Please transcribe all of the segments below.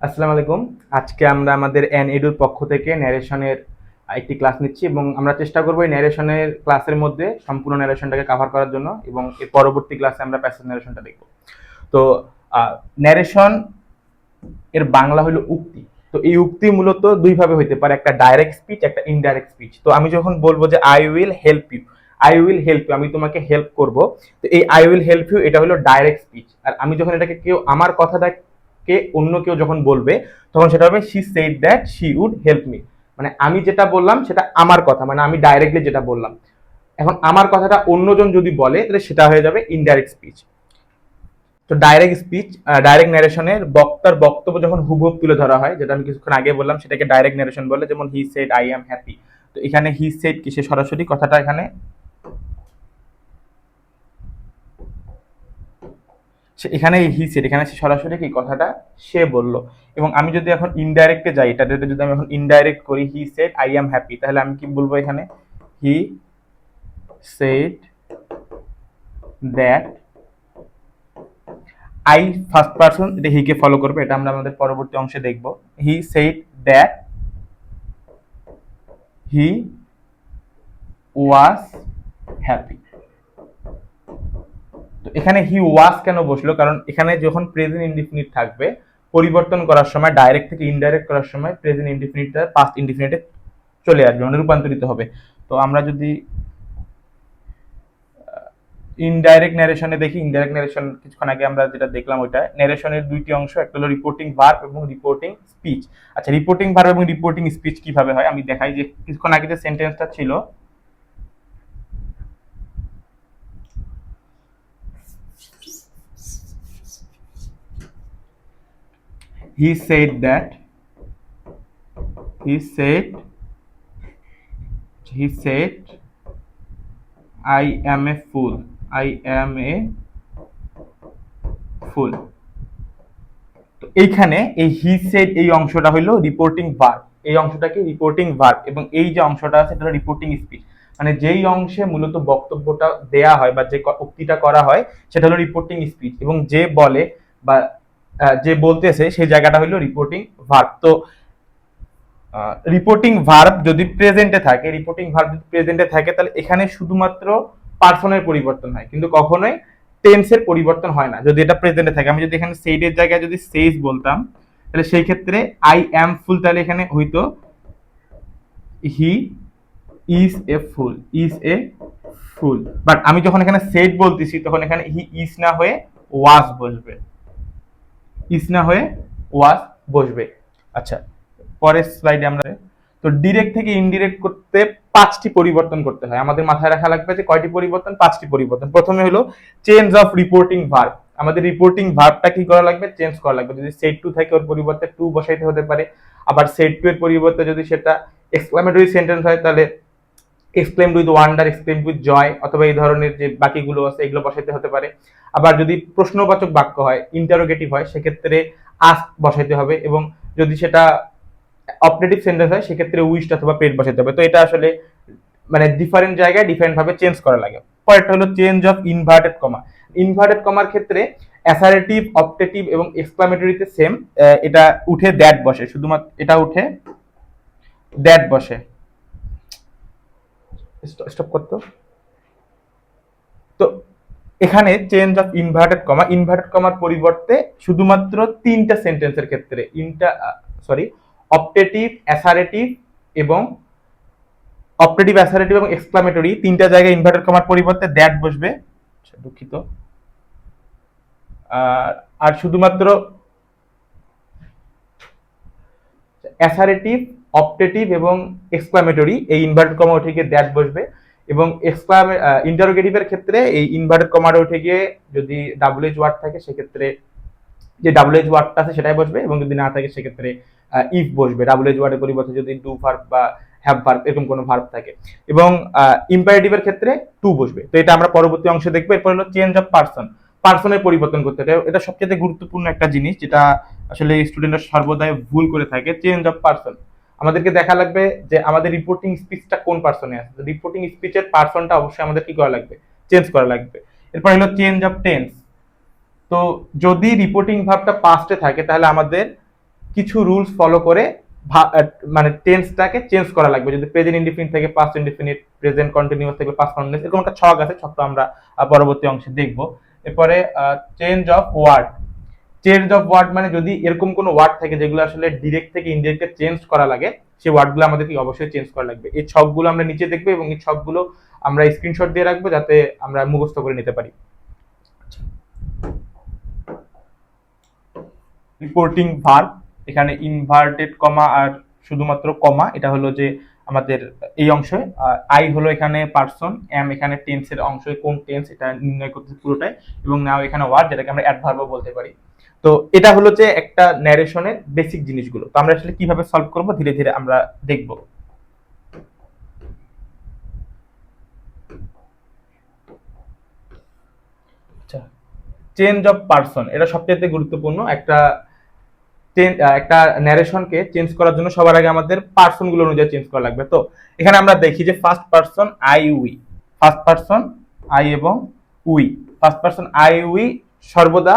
আসসালামু আলাইকুম। আজকে আমরা আমাদের এন এডুর পক্ষ থেকে ন্যারেশনের একটি ক্লাস নিচ্ছি এবং আমরা চেষ্টা করব এই ন্যারেশনের ক্লাসের মধ্যে সম্পূর্ণ ন্যারেশনটাকে কভার করার জন্য এবং এর পরবর্তী ক্লাসে আমরা প্যাসেজ ন্যারেশনটা দেখব। তো ন্যারেশন এর বাংলা হলো উক্তি। তো এই উক্তি মূলত দুই ভাবে হইতে পারে, একটা ডাইরেক্ট স্পিচ, একটা ইনডাইরেক্ট স্পিচ। তো আমি যখন বলবো যে I will help you, I will help you, আমি তোমাকে হেল্প করব, তো এই আই উইল হেল্প ইউ এটা হলো ডাইরেক্ট স্পিচ। আর আমি যখন এটাকে কেউ আমার কথাটাকে অন্য কেউ যখন বলবে তখন সেটা হবে she said that she would help me. মানে আমি যেটা বললাম সেটা আমার কথা, মানে আমি ডাইরেক্টলি যেটা বললাম। এখন আমার কথাটা অন্যজন যদি বলে তাহলে সেটা হয়ে যাবে ইনডাইরেক্ট স্পিচ। তো ডাইরেক্ট স্পিচ, ডাইরেক্ট ন্যারেশনের বক্তার বক্তব্য যখন হুবহু তুলে ধরা হয়, যেটা আমি কিছুক্ষণ আগে বললাম, সেটাকে ডাইরেক্ট ন্যারেশন বলে। যেমন he said I am happy. তো এখানে হি সেড কি, সে সরাসরি কথাটা এখানে এখানে হি সেড, এখানে সে সরাসরি কি কথাটা সে বলল। এবং আমি যদি এখন ইনডাইরেক্টে যাই, এটা যদি আমি এখন ইনডাইরেক্ট করি he said I am happy, তাহলে আমি কি বলবো এখানে হি said that I, first person, এটা হি কে ফলো করবে, এটা আমরা আমাদের পরবর্তী অংশে দেখব। হি said that he was happy. তো এখানে হি ওয়াজ কেন বসলো, কারণ এখানে যখন প্রেজেন্ট ইনডিফিনিট থাকবে, পরিবর্তন করার সময়, ডাইরেক্ট থেকে ইনডাইরেক্ট করার সময় প্রেজেন্ট ইনডিফিনিটটা পাস্ট ইনডিফিনিটে চলে আসবে, মানে রূপান্তরিত হবে। তো আমরা যদি ইনডাইরেক্ট ন্যারেশনে দেখি, ইনডাইরেক্ট ন্যারেশন কিছুক্ষণ আগে আমরা যেটা দেখলাম, ওইটা ন্যারেশনের দুইটি অংশ, একটা হলো রিপোর্টিং ভার্ব এবং রিপোর্টিং স্পিচ। আচ্ছা, রিপোর্টিং ভার্ব এবং রিপোর্টিং স্পিচ কিভাবে হয় আমি দেখাই। যে কিছুক্ষণ আগে যে সেন্টেন্সটা ছিল, he said that he said he said I am a fool, I am a fool। তো এইখানে এই হি সেড এই অংশটা হলো রিপোর্টিং ভার্ব, এই অংশটাকে রিপোর্টিং ভার্ব, এবং এই যে অংশটা আছে এটা রিপোর্টিং স্পিচ। মানে যেই অংশে মূলত বক্তব্যটা দেয়া হয় বা যে উক্তিটা করা হয় সেটা হলো রিপোর্টিং স্পিচ, এবং যে বলে বা যে বলতেছে সেই জায়গাটা হলো রিপোর্টিং ভার্ব। তো রিপোর্টিং ভার্ব যদি প্রেজেন্টে থাকে, রিপোর্টিং ভার্ব যদি প্রেজেন্টে থাকে, তাহলে এখানে শুধুমাত্র পার্সনের পরিবর্তন হয়, কিন্তু কখনোই টেন্সের পরিবর্তন হয় না যদি এটা প্রেজেন্টে থাকে। আমি যদি এখানে সেইডের জায়গায় যদি সেইজ বলতাম, তাহলে সেই ক্ষেত্রে আই অ্যাম ফুল, তাহলে এখানে হইতো he is a full, is a full. But আমি যখন এখানে সেড বলতেছি তখন এখানে হি ইজ না হয়ে ওয়াজ বসবে, ইজ না হয়ে ওয়াজ বসবে। আচ্ছা, পরের স্লাইডে আমরা, তো ডিরেক্ট থেকে ইনডিরেক্ট করতে পাঁচটি পরিবর্তন করতে হয়। আমাদের মাথায় রাখা লাগবে যে কয়টি পরিবর্তন, পাঁচটি পরিবর্তন। প্রথমে হলো চেঞ্জ অফ রিপোর্টিং ভার্ব। আমাদের রিপোর্টিং ভার্বটা কি করা লাগবে, চেঞ্জ করা লাগবে। যদি সেড টু থাকে ওর পরিবর্তে টু বসাইতে হতে পারে। আবার সেড টু এর পরিবর্তে যদি সেটা এক্সক্লামেটরি সেন্টেন্স হয় তাহলে exclaimed with wonder, exclaimed with joy, অথবা এই ধরনের যে বাকিগুলো আছে এগুলো বসাইতে হতে পারে। আবার যদি প্রশ্নবাচক বাক্য হয়, ইন্টারোগেটিভ হয়, সেক্ষেত্রে আস্ক বসাইতে হবে। এবং যদি সেটা অপারেটিভ সেন্টেন্স হয় সেক্ষেত্রে উইশড অথবা পেড বসাতে হবে। তো এটা আসলে মানে ডিফারেন্ট জায়গায় ডিফারেন্ট ভাবে চেঞ্জ করা লাগে। পরেরটা হলো change of inverted comma. Inverted কমার ক্ষেত্রে অ্যাসারেটিভ, অপটেটিভ এবং এক্সক্লামেটরিতে সেম, এটা উঠে দ্যাট বসে, শুধুমাত্র এটা উঠে দ্যাট বসে। স্টপ করতো। তো এখানে change of inverted comma, inverted কমার পরিবর্তে শুধুমাত্র তিনটা সেন্টেন্সের ক্ষেত্রে অপটেটিভ, অ্যাসারেটিভ এবং অপারেটিভ, অ্যাসারেটিভ এবং এক্সক্লামেটরি তিনটা জায়গায় ইনভার্টেড কমার পরিবর্তে দ্যাট বসবে। দুঃখিত। আর শুধুমাত্র অ্যাসারেটিভ, অপটেটিভ এবং এক্সক্লামেটরি এই ইনভার্টেড কমা উঠে গিয়ে দ্যাট বসবে। এবং ইন্টারোগেটিভের ক্ষেত্রে এই ইনভার্টেড কমাটা উঠে গিয়ে যদি ডাবলএইচ ওয়ার্ড থাকে সেক্ষেত্রে যে ডাবলএইচ ওয়ার্ডটা আছে সেটাই বসবে, এবং যদি না থাকে সেক্ষেত্রে ইফ বসবে। ডাবলএইচ ওয়ার্ডের পরিবর্তে যদি ডু ভার্ব বা হ্যাভ ভার্ব এরকম কোনো ভার্ব থাকে। এবং ইম্পারেটিভের ক্ষেত্রে টু বসবে। তো এটা আমরা পরবর্তী অংশে দেখবো। এরপর হলো চেঞ্জ অফ পার্সন, পার্সনের পরিবর্তন করতে হবে। এটা সবচেয়ে গুরুত্বপূর্ণ একটা জিনিস যেটা আসলে স্টুডেন্টরা সর্বদাই ভুল করে থাকে। চেঞ্জ অফ পার্সন আমাদেরকে দেখা লাগবে যে আমাদের রিপোর্টিং স্পিচটা কোন পার্সনে আছে। রিপোর্টিং স্পিচের পার্সনটা অবশ্যই আমাদের কি করা লাগবে, চেঞ্জ করা লাগবে। এরপর হলো চেঞ্জ অফ টেন্স। তো যদি রিপোর্টিং ভার্বটা পাস্টে থাকে তাহলে আমাদের কিছু রুলস ফলো করে মানে টেন্সটাকে চেঞ্জ করা লাগবে। যদি প্রেজেন্ট ইনডিফিনিট থেকে পাস্ট ইনডিফিনিট, প্রেজেন্ট কন্টিনিউয়াস থেকে পাস্ট কন্টিনিউয়াস, এরকম একটা ছক আছে, ছকটা আমরা পরবর্তী অংশে দেখব। এরপরে change of word. Change of word মানে যদি এরকম কোনো ওয়ার্ড থাকে যেগুলো আসলে ডিরেক্ট থেকে ইনডিরেক্টে চেঞ্জ করা লাগে, সেই ওয়ার্ডগুলো আমাদেরকে অবশ্যই চেঞ্জ করা লাগবে। এই ছকগুলো আমরা নিচে দেখবো এবং এই ছকগুলো আমরা স্ক্রিনশট দিয়ে রাখবো যাতে আমরা মুখস্থ করে নিতে পারি। রিপোর্টিং ভার্ব, এখানে ইনভার্টেড কমা আর শুধুমাত্র কমা, এটা হলো যে আমাদের এই অংশে। আই হলো এখানে পারসন, এম এখানে টেন্সের অংশ, কোন টেন্স এটা নির্ণয় করতে পুরোটাই, এবং নাও এখানে ওয়ার্ড যেটাকে আমরা অ্যাডভার্বও বলতে পারি। তো এটা হলো যে একটা ন্যারেশনের বেসিক জিনিসগুলো। তো আমরা আসলে কিভাবে সলভ করব ধীরে ধীরে আমরা দেখব। আচ্ছা, চেঞ্জ অফ পারসন এটা সবচেয়ে গুরুত্বপূর্ণ। একটা ন্যারেশনকে চেঞ্জ করার জন্য সবার আগে আমাদের পারসন গুলো অনুযায়ী চেঞ্জ করা লাগবে। তো এখানে আমরা দেখি যে first person I we, first person I এবং we, first person I we সর্বদা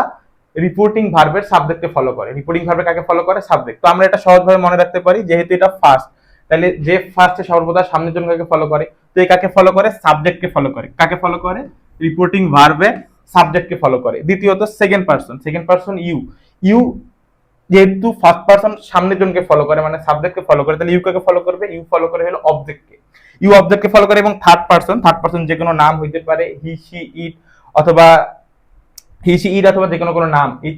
রিপোর্টিং ভার্বের সাবজেক্টকে ফলো করে। রিপোর্টিং ভার্বে কাকে ফলো করে? সাবজেক্ট। তো আমরা এটা সহজভাবে মনে রাখতে পারি, যেহেতু এটা ফার্স্ট, তাহলে যে ফার্স্টে সর্বদা সামনের জন কাকে ফলো করে, তো এই কাকে ফলো করে? সাবজেক্টকে ফলো করে। কাকে ফলো করে? রিপোর্টিং ভার্বে সাবজেক্টকে ফলো করে। দ্বিতীয়ত সেকেন্ড পারসন ইউ, ইউ যেহেতু ফার্স্ট পারসন সামনের জনকে ফলো করে মানে সাবজেক্টকে ফলো করে, তাহলে ইউ কাকে ফলো করবে? ইউ ফলো করে হলো অবজেক্টকে, ইউ অবজেক্টকে ফলো করে। এবং থার্ড পারসন যে কোনো নাম হইতে পারে, হি সি ইট অথবা যে কোনো নাম, এই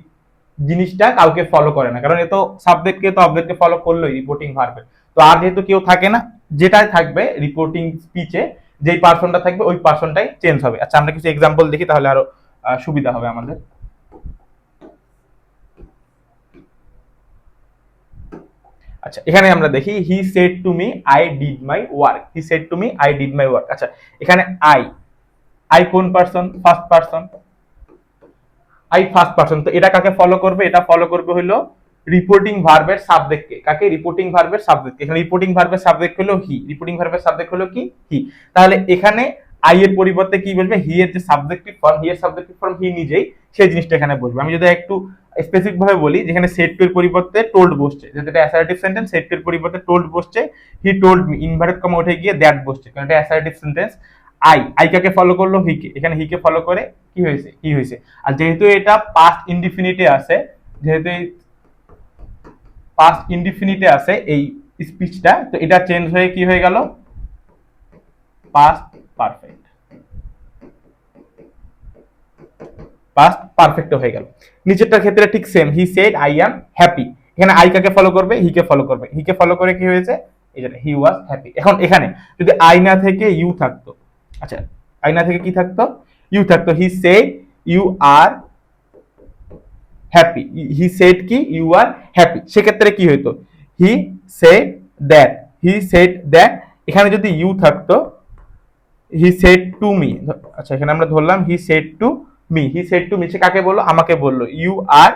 জিনিসটা কাউকে ফলো করে না, কারণ এ তো সাবজেক্টকে তো অবজেক্টকে ফলো করলোই রিপোর্টিং ভার্বে। তো আর যেহেতু কেউ থাকে না, যেটাই থাকবে রিপোর্টিং স্পিচে যেই পারসনটা থাকবে ওই পারসনটাই চেঞ্জ হবে। আচ্ছা, আমরা কিছু এক্সাম্পল দেখি তাহলে আরো সুবিধা হবে আমাদের। আচ্ছা, এখানে আমরা দেখি he said to me I did my work, he said to me I did my work. আচ্ছা, এখানে আই কোন person? First person, I first person. তো এটা কাকে ফলো করবে? এটা ফলো করবে হলো রিপোর্টিং ভার্বের সাবজেক্টকে। কাকে? রিপোর্টিং ভার্বের সাবজেক্টকে। এখানে রিপোর্টিং ভার্বের সাবজেক্ট হলো হি, রিপোর্টিং ভার্বের সাবজেক্ট হলো কি? হি। তাহলে এখানে আই এর পরিবর্তে কি বসবে? হি এর যে সাবজেক্টিভ ফর্ম, হি এর সাবজেক্টিভ ফর্ম হি নিজেই, সেই জিনিসটা এখানে বসবে। আমি যদি একটু স্পেসিফিক ভাবে বলি, যেখানে সেড টু এর পরিবর্তে টোল্ড বসছে, যেটা অ্যাসার্টিভ সেন্টেন্স, সেড টু এর পরিবর্তে টোল্ড বসছে, হি টোল্ড মি, ইনভার্টেড কমা উঠে গিয়ে দ্যাট বসছে, কারণ এটা অ্যাসার্টিভ সেন্টেন্স। আই কাকে ফলো করলো? হিকে। এখানে হিকে ফলো করে কি হয়েছে? হি হয়েছে। আর যেহেতু এটা পাস্ট ইনডিফিনিটে আছে, যেহেতু এই পাস্ট ইনডিফিনিটে আছে এই স্পিচটা, তো এটা চেঞ্জ হয়ে কি হয়ে গেল? পাস্ট পারফেক্ট, পাস্ট পারফেক্ট হয়ে গেল। নিচেরটার ক্ষেত্রে ঠিক same, he said I am happy. এখানে আই কাকে ফলো করবে? হিকে ফলো করবে। হিকে ফলো করে কি হয়েছে? এই যে হি ওয়াজ হ্যাপি। এখন এখানে যদি আই না থেকে ইউ থাকতো, আচ্ছা আই না থেকে কি থাকতো? ইউ থাকতো। He said you are happy, he said কি? You are happy. সেক্ষেত্রে কি হইতো? He said that, he said that. এখানে যদি ইউ থাকতো, হি সেড টু মি। আচ্ছা, এখানে আমরা ধরলাম he said to me, he said to me, সে কাকে বললো? আমাকে বললো। You are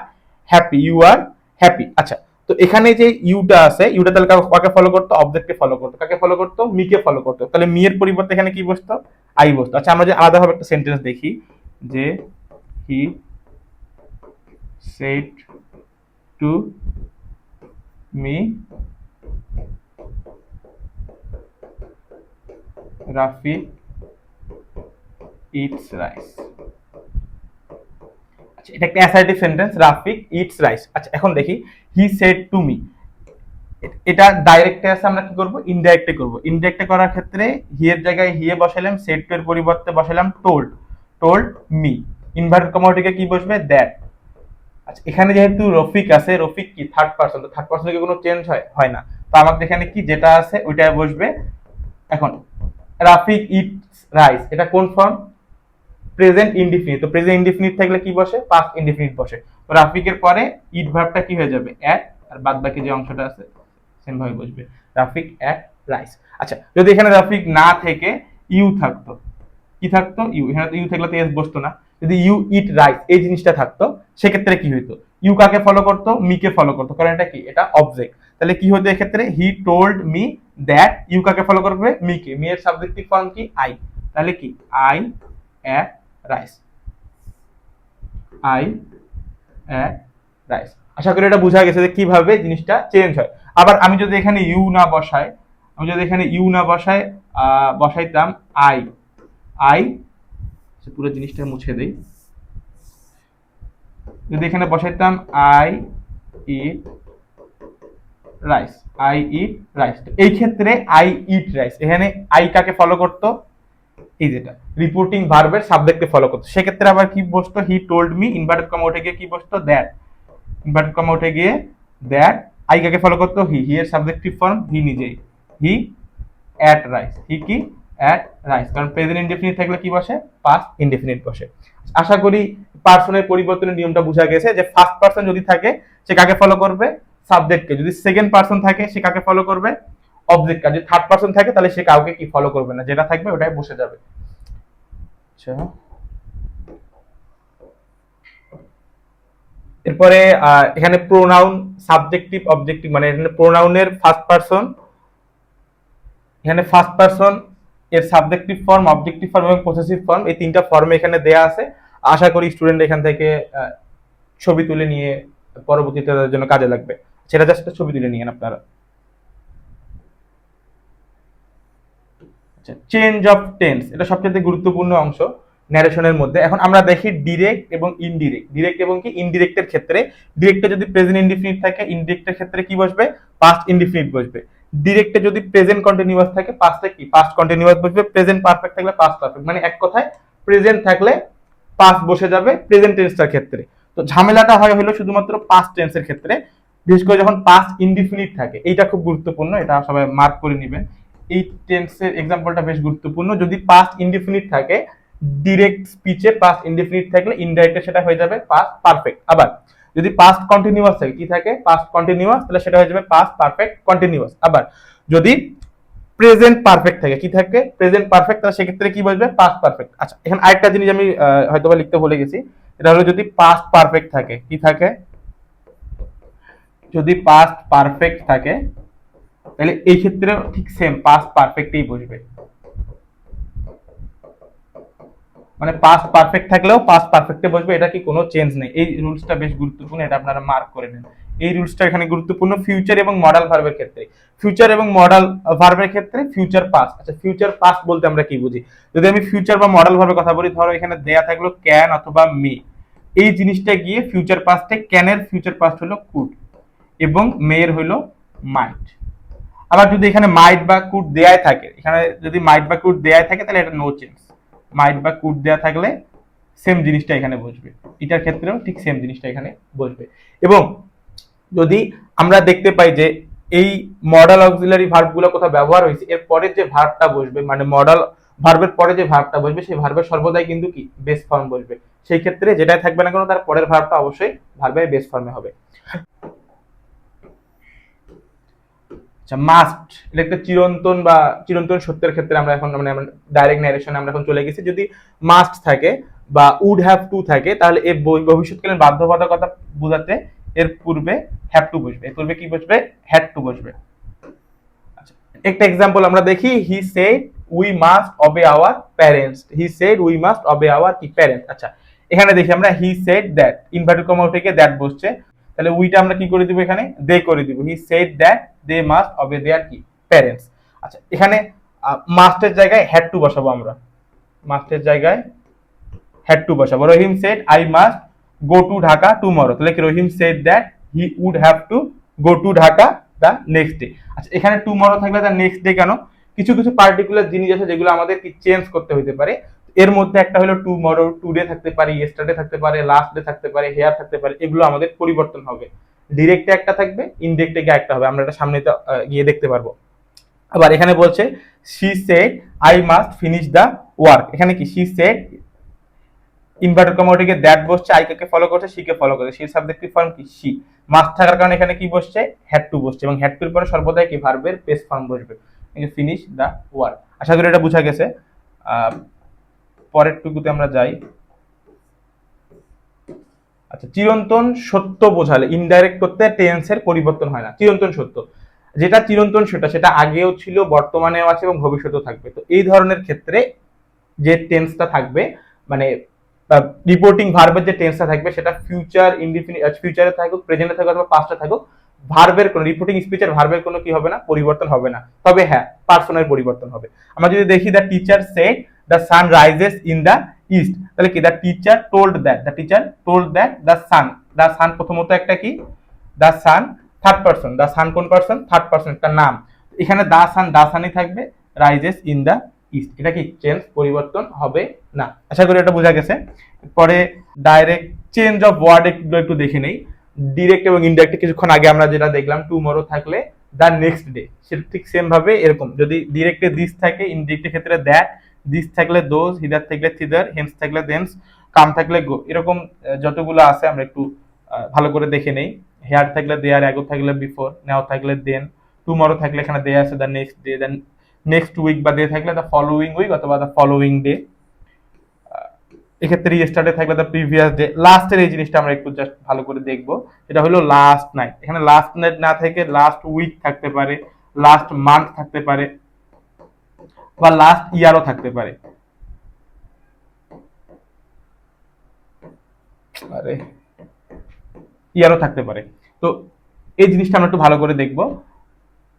happy, you are happy. আচ্ছা, তো এখানে যে ইউটা আছে, ইউটা তাহলে কাকে ফলো করতো? অবজেক্টকে ফলো করতো। কাকে ফলো করতো? মিকে ফলো করতো। তাহলে মি এর পরিবর্তে এখানে কি বসতো? আই বসতো। আচ্ছা, আমরা যে আলাদাভাবে একটা সেন্টেন্স দেখি, যে হি said to me Rafi eats rice. আচ্ছা, এটা একটা assertive sentence, Rafiq eats rice. আচ্ছা, এখন দেখি হি সেড টু মি, এটা ডাইরেক্টে আছে, আমরা কি করব? ইনডাইরেক্টে করব। ইনডাইরেক্টে করার ক্ষেত্রে হি এর জায়গায় হি এ বসালাম, সেড টু এর পরিবর্তে বসালাম told, told me. Inverted comma উঠে কি বসবে? দ্যাট। আচ্ছা, এখানে যেহেতু রফিক আছে, রফিক কি? থার্ড পারসন, তো থার্ড পারসনে কি কোনো চেঞ্জ হয় না, তো আমাদের এখানে কি যেটা আছে ওইটাই বসবে। এখন রাফিক ইটস রাইস, এটা কোন ফর্ম? Present indefinite. তো প্রেজেন্ট ইনডিফিনিট থাকলে কি বসে? পাস্ট ইনডিফিনিট বসে। তো রাফিকের পরে ইট ভার্বটা কি হয়ে যাবে? অ্যাট, আর বাদ বাকি যে অংশটা আছে সেম ভাবে বসবে, রাফিক অ্যাট রাইস। আচ্ছা, যদি এখানে রাফিক না থেকে ইউ থাকতো, কি থাকতো? ইউ। এখানে তো ইউ থাকলে তো এস বসতো না। যদি ইউ ইট রাইস এই জিনিসটা থাকতো, সেক্ষেত্রে কি হইতো? ইউ কাকে ফলো করতো? মিকে ফলো করতো, কারণ এটা কি? এটা অবজেক্ট। তাহলে কি হতো এক্ষেত্রে? He told me that. You কাকে ফলো করবে? মিকে। মি এর সাবজেক্টিভ ফর্ম কি? আই। তাহলে কি? I ate rice, I ate rice. আশা করি এটা বোঝা গেছে যে কিভাবে জিনিসটা চেঞ্জ হয়। আবার আমি যদি এখানে ইউ না বসাই, আমি যদি এখানে ইউ না বসাই, বসাইতাম আই, আই পুরো জিনিসটা মুছে দেই, যদি এখানে বসাইতাম I eat rice, I eat rice, এই ক্ষেত্রে আই ইট রাইস, এখানে আই কাকে ফলো করতো, এই যেটা রিপোর্টিং ভার্বের সাবজেক্টকে ফলো করতো, সেক্ষেত্রে আবার কি বসতো, হি টোল্ড মি, ইনভার্টেড কমা উঠে গিয়ে কি বসতো, দ্যাট, ইনভার্টেড কমা উঠে গিয়ে দ্যাট, আই কাকে ফলো করতো, হি এর সাবজেক্টিভ ফর্ম হি নিজেই, হি অ্যাট রাইস, হি কি অ্যাট রাইস, কারণ প্রেজেন্ট ইনডেফিনিট থাকলে কি বসে, পাস্ট ইনডেফিনিট বসে। আশা করি পার্সনের পরিবর্তনের নিয়মটা বোঝা গেছে, যে ফার্স্ট পার্সন যদি থাকে সে কাকে ফলো করবে, সাবজেক্টকে, যদি সেকেন্ড পার্সন থাকে সে কাকে ফলো করবে, অবজেক্টকে, যদি থার্ড পার্সন থাকে তাহলে সে কাউকে কি ফলো করবে না, যেটা থাকবে ওটাই বসে যাবে। আচ্ছা, এরপরে এখানে প্রোনাউন, সাবজেক্টিভ, অবজেক্টিভ, মানে এখানে প্রোনাউনের ফার্স্ট পার্সন, এখানে ফার্স্ট পার্সন এর সাবজেক্টিভ ফর্ম, অবজেক্টিভ ফর্ম এবং পসেসিভ ফর্ম, এই তিনটা ফর্মে এখানে দেয়া আছে। আশা করি স্টুডেন্ট এখান থেকে ছবি তুলে নিয়ে পরবর্তীতে তাদের জন্য কাজে লাগবে, সেটা জাস্ট ছবি তুলে নিয়েন আপনারা। আচ্ছা, চেঞ্জ অফ টেন্স, এটা সবচেয়ে গুরুত্বপূর্ণ অংশ ন্যারেশনের মধ্যে। এখন আমরা দেখি ডিরেক্ট এবং ইনডিরেক্ট, ডিরেক্ট এবং কি ইনডিরেক্টের ক্ষেত্রে, ডিরেক্টে যদি প্রেজেন্ট ইনডিফিনিট থাকে, ইনডিরেক্টের ক্ষেত্রে কি বসবে, পাস্ট ইনডিফিনিট বসবে। ডিরেক্টে যদি প্রেজেন্ট কন্টিনিউয়াস থাকে, পাস্টে কি পাস্ট কন্টিনিউয়াস বসবে, প্রেজেন্ট পারফেক্ট থাকলে পাস্ট পারফেক্ট, মানে এক কথায় প্রেজেন্ট থাকলে পাস্ট বসে যাবে প্রেজেন্ট টেন্সটার ক্ষেত্রে। তো ঝামেলাটা হয় হলো শুধুমাত্র পাস্ট টেন্সের ক্ষেত্রে, বিশেষ করে যখন পাস্ট ইনডিফিনিট থাকে, এইটা খুব গুরুত্বপূর্ণ, এটা সবাই মার্ক করে নেবেন। এই টেন্সের এক্সাম্পলটা বেশ গুরুত্বপূর্ণ, যদি পাস্ট ইনডিফিনিট থাকে, ডিরেক্ট স্পিচে পাস্ট ইনডিফিনিট থাকলে ইনডাইরেক্টে সেটা হয়ে যাবে পাস্ট পারফেক্ট। আবার যদি পাস্ট কন্টিনিউয়াস থাকে, কি থাকে, পাস্ট কন্টিনিউয়াস, তাহলে সেটা হয়ে যাবে পাস্ট পারফেক্ট কন্টিনিউয়াস। আবার যদি প্রেজেন্ট পারফেক্ট থাকে, কি থাকে, প্রেজেন্ট পারফেক্ট, তাহলে সেক্ষেত্রে কি বসবে, পাস্ট পারফেক্ট। আচ্ছা, এখানে আরেকটা জিনিস আমি হয়তোবা লিখতে ভুলে গেছি, এটা হলো যদি পাস্ট পারফেক্ট থাকে, কি থাকে, যদি পাস্ট পারফেক্ট থাকে তাহলে এই ক্ষেত্রে ঠিক সেম পাস্ট পারফেক্টই বসবে, মানে পাস্ট পারফেক্ট থাকলেও পাস্ট পারফেক্টে বসবে, এটা কি কোনো চেঞ্জ নেই। এই রুলসটা বেশ গুরুত্বপূর্ণ, এটা আপনারা মার্ক করে নেন। এই রুলসটা এখানে গুরুত্বপূর্ণ ফিউচার এবং মডাল ভার্বের ক্ষেত্রে। ফিউচার এবং মডাল ভার্বের ক্ষেত্রে ফিউচার পাস্ট। আচ্ছা, ফিউচার পাস্ট বলতে আমরা কি বুঝি, যদি আমি ফিউচার বা মডাল ভার্বের কথা বলি, ধরো এখানে দেয়া থাকলো ক্যান অথবা মে, এই জিনিসটা গিয়ে ফিউচার পাস্টে, ক্যানের ফিউচার পাস্ট হলো কুড এবং মেয়ের হলো মাইট। আবার যদি এখানে মাইট বা কুড দেয়াই থাকে, এখানে যদি মাইট বা কুড দেয়াই থাকে তাহলে এটা নো চেঞ্জ, মাইট বা কুড দেয়া থাকলে সেম জিনিসটা এখানে বসবে, এটার ক্ষেত্রেও ঠিক সেম জিনিসটা এখানে বসবে। এবং যদি আমরা দেখতে পাই যে এই মডাল অক্সিলারি ভার্বগুলো কোথাও ব্যবহার হয়েছে, এর পরে যে ভার্বটা বসবে, মানে মডাল ভার্বের পরে যে ভার্বটা বসবে, সেই ভার্বের সর্বদাই কিন্তু কি বেস ফর্ম বসবে, সেই ক্ষেত্রে যেটাই থাকবে না কেন তার পরের ভার্বটা অবশ্যই ভার্বের বেস ফর্মে হবে। আচ্ছা, মাস্ট, এটা একটা চিরন্তন বা চিরন্তন সত্যের ক্ষেত্রে আমরা এখন মানে ডাইরেক্ট ন্যারেশনে আমরা এখন চলে গেছি। যদি মাস্ট থাকে বা উড হ্যাভ টু থাকে, তাহলে এই ভবিষ্যৎকালীন বাধ্যবাধকতা বোঝাতে এর পূর্বে হ্যাভ টু বসবে, এর পূর্বে কি বসবে, হ্যাড টু বসবে। আচ্ছা, একটা এক্সাম্পল আমরা দেখি, he said we must obey our parents, he said we must obey our কি প্যারেন্টস। আচ্ছা, এখানে দেখি আমরা he said that, inverted comma উঠে গিয়ে দ্যাট বসছে, তাহলে উইটা আমরা কি করে দিব, এখানে দে করে দিব, he said that they must obey their কি প্যারেন্টস। আচ্ছা, এখানে মাস্টের জায়গায় হ্যাড টু বসাবো আমরা, মাস্টের জায়গায় হ্যাড টু বসাবো। Rahim said I must go to Dhaka tomorrow, তাহলে কি Rahim said that he would have to go to Dhaka the next day. আচ্ছা, এখানে টুমরো থাকলে দ্য নেক্সট ডে কেন, কিছু কিছু পার্টিকুলার জিনিস আছে যেগুলো আমাদের কি চেঞ্জ করতে হতে পারে, এর মধ্যে একটা হলো টুমরো, টুডে থাকতে পারে, ইয়েস্টারডে থাকতে পারে, লাস্ট ডে থাকতে পারে, হেয়ার থাকতে পারে, এগুলো আমাদের পরিবর্তন হবে, ডিরেক্টে একটা থাকবে, ইনডিরেক্টে গিয়ে একটা হবে, আমরা এটা সামনে গিয়ে দেখতে পারবো। আবার এখানে বলছে she said I must finish the work, এখানে কি শি সেড, ইনভার্টেড কমা উঠে গিয়ে দ্যাট বসছে, আই কে ফলো করছে, সি কে ফলো করছে, সি সাবজেক্টিভ ফর্ম কি সি, মাস্ট থাকার কারণে এখানে কি বসছে, হ্যাড টু বসছে, এবং হ্যাড টুর পরে সর্বদাই কি ভার্বের বেস ফর্ম বসবে, ফিনিশ দ্য ওয়ার্ক। আশা করি এটা বোঝা গেছে। পরের টুকুতে আমরা যাই। আচ্ছা, চিরন্তন সত্য বোঝালে ইনডাইরেক্ট করতে টেন্সের পরিবর্তন হয় না, চিরন্তন সত্য, যেটা চিরন্তন সেটা আগেও ছিল, বর্তমানেও আছে এবং ভবিষ্যতেও থাকবে। তো এই ধরনের ক্ষেত্রে যে টেন্সটা থাকবে, মানে বা রিপোর্টিং ভার্বের যে টেন্সটা থাকবে সেটা ফিউচার ইনডিফিনিট ফিউচারে থাকুক, প্রেজেন্টে থাকুক অথবা পাস্টে থাকুক, ভার্বের কোনো রিপোর্টিং স্পিচের ভার্বের কোনো কি হবে না, পরিবর্তন হবে না। তবে হ্যাঁ, পার্সনের পরিবর্তন হবে। আমরা যদি দেখি the teacher said the sun rises in the east, তাহলে কি the teacher told that, the teacher told that the sun প্রথমত একটা কি, the sun third person, the sun কোন পারসন, থার্ড পারসন একটা নাম, এখানে দা সানই থাকবে, রাইজেস ইন দ্য ইস্ট, এটা কি চেঞ্জ, পরিবর্তন হবে না। আশা করি এটা বোঝা গেছে। পরে ডাইরেক্ট চেঞ্জ অফ ওয়ার্ড একটু দেখে নেই। ডিরেক্ট এবং ইনডাইরেক্ট কিছুক্ষণ আগে আমরা যেটা দেখলাম, টুমরো থাকলে দ্য নেক্সট ডে, সেটা ঠিক সেম ভাবে এরকম, যদি ডিরেক্টে দিস থাকে, ইনডিরেক্টের ক্ষেত্রে দ্যাট, দিস থাকলে দোজ, হিদার থাকলে থিদার, হেন্স থাকলে দেমস, কাম থাকলে গো, এরকম যতগুলো আছে আমরা একটু ভালো করে দেখে নেই। হেয়ার থাকলে দেয়ার, অ্যাগো থাকলে বিফোর, নাও থাকলে দেন, টুমরো থাকলে এখানে দে আছে the next day, then next week বা ডে থাকলে দ্য ফলোইং উইক অথবা দ্য ফলোইং ডে, এক্ষেত্রে ইয়েস্টারডে থাকলে দ্য প্রিভিয়াস ডে। লাস্টের এই জিনিসটা আমরা একটু জাস্ট ভালো করে দেখবো, এটা হলো লাস্ট নাইট। এখানে লাস্ট নাইট না থেকে লাস্ট উইক থাকতে পারে, লাস্ট মান্থ থাকতে পারে, বা লাস্ট ইয়ারও থাকতে পারে। আরে ইয়ারও থাকতে পারে। তো এই জিনিসটা আমরা একটু ভালো করে দেখবো।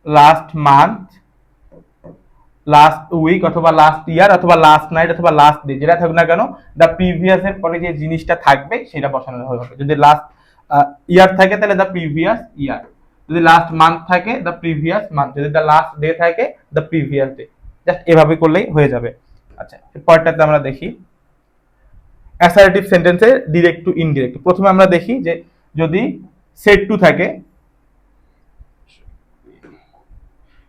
লাস্ট মান্থ, লাস্ট উইক অথবা লাস্ট ইয়ার অথবা লাস্ট নাইট অথবা লাস্ট ডে, যেটা থাকুক না কেন, দ্য প্রিভিয়াস এর পরে যে জিনিসটা থাকবে সেটা বসানো হবে। যদি লাস্ট ইয়ার থাকে তাহলে দ্য প্রিভিয়াস ইয়ার, যদি লাস্ট মান্থ থাকে দ্য প্রিভিয়াস মান্থ, যদি দ্য লাস্ট ডে থাকে দ্য প্রিভিয়াস ডে। জাস্ট এভাবে করলেই হয়ে যাবে। আচ্ছা, পরেরটাতে আমরা দেখি অ্যাসার্টিভ সেন্টেন্সে ডিরেক্ট টু ইনডিরেক্ট। প্রথমে আমরা দেখি যে যদি সেড টু থাকে,